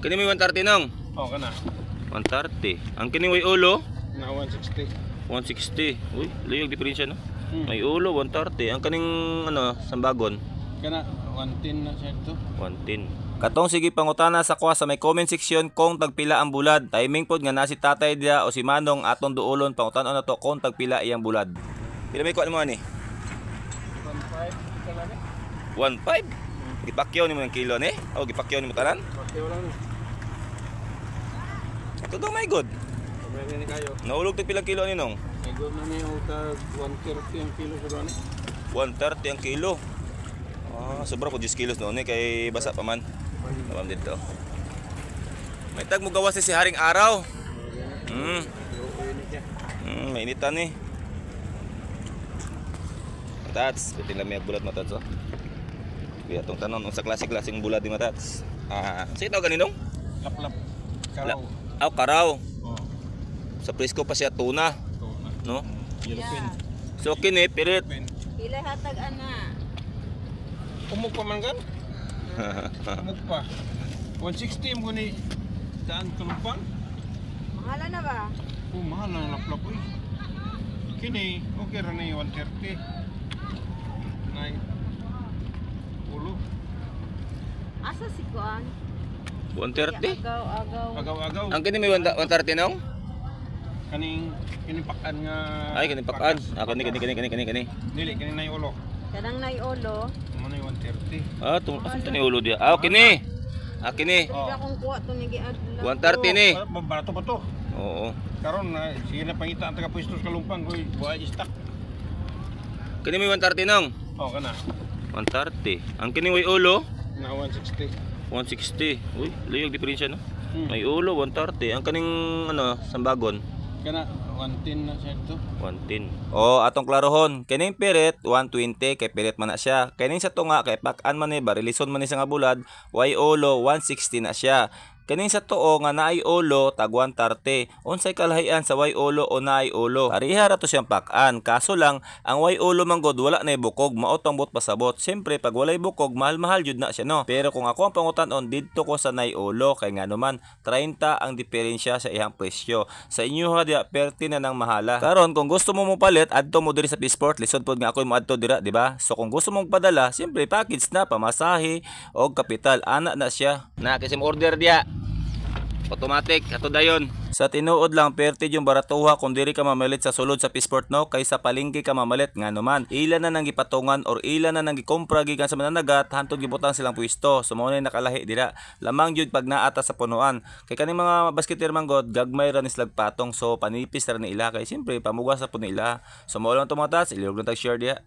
Kani may 130 nong. Oh, kana. 130. Ang kini way ulo Na 160. 160. Uy, layog diferensya no. May ulo 130. Ang kaning ano, sambagon Kana 110 na siya ito. 110. Katong sige pangutana sa kwa sa may comment section kung tagpila ang bulad. Timing pod nga na si tatay dia o si Manong atong duolon pangutan-on na to kung tagpila iyang bulad. Pila may kuha nimo ani? 1.5 ka lang eh. 1.5. Gipakyaw nimo ng kilo ni? O gipakyaw nimo tanan? Okay wala ni. Todo may good. Sabi ni kayo. Naulog tag pilang kilo ni nong? May good na niya utag 130 ang kilo sa ni. 130 ang kilo. Ah, sobra po 10 kilos noon kay basa pa man. Tamam dito. May tag mo gawas si haring araw. Mainitan ni. Matats, piti lang may bulat matats oh. Kaya tong tanon sa klase-klaseng bulat di matats. Sige tawag ganinong? Laplap. Karaw. Karaw. Oh. Sa presko pa siya tuna, Tuna. no? Yellow pin. So kini pirit. Pila hatag ana? Umog pa man gan? Umog pa. 160 mo ni daan tulumpang. Mahala na ba? Oh, mahal ang laplap eh. Kini, okay ra na yung 130. Nay. Ulo. Asa si Kuan? 130. Agaw. Agaw-agaw. Ang kini may 130 nong? Kaning pakan nga. Ay kini pakan. Kini. Dili, kini na yung ulo. Kanang naiolo. Ano yung 130? Asan to ni ulo dia? Kini. Kini. Pwede akong kuha to ni giadlaw. 130 ni. Barato pa to. Oo. Karon na sige na pangita ang taga pwesto sa Kalumpang koy buhay stock. Kini may 130 nong? Oh, kana. 130. Ang kini way ulo Na 160. 160. Uy, layog diferensya no. May ulo 130. Ang kaning ano, sambagon Kana 110 na siya ito. 110. Atong klarohon, kining pirit 120 kay pirit man na siya. Kining sa tunga kay pakan man ni barilison man ni sa nga bulad, way ulo 160 na siya. Kining sa tuo nga naay ulo tag 130. Unsay kalahian sa way ulo o naay ulo? Pareha ra to siyang pakan. Kaso lang ang way ulo man god wala nay bukog, mao tong bot pasabot. Siyempre pag walay bukog mahal-mahal jud na siya no. Pero kung ako ang pangutan-on didto ko sa naay ulo kay ngano man 30 ang diferensya sa iyang presyo. Sa inyo ha dia perti na nang mahala. Karon kung gusto mo palit adto mo diri sa P-Sport, lisod pod nga ako mo adto dira, di ba? So kung gusto mong padala, siyempre package na pamasahe og kapital ana na siya. Na kasi mo order dia. Automatic ato dayon. Sa tinuod lang perti yung baratuha kung diri ka mamalit sa sulod sa P-Sport no kaysa palengke ka mamalit ngano man. Ila na nang gipatungan or ila na nang gikompra gikan sa mananagat hantod gibutang silang pwesto. So mao nay nakalahi dira. Lamang jud pag naata sa punuan. Kay kaning mga basketeer man god gagmay ra ni slag patong so panipis ra ni ila kay siyempre pamugas sa pun ila. So mao lang to mga tats, ilog lang tag share dia.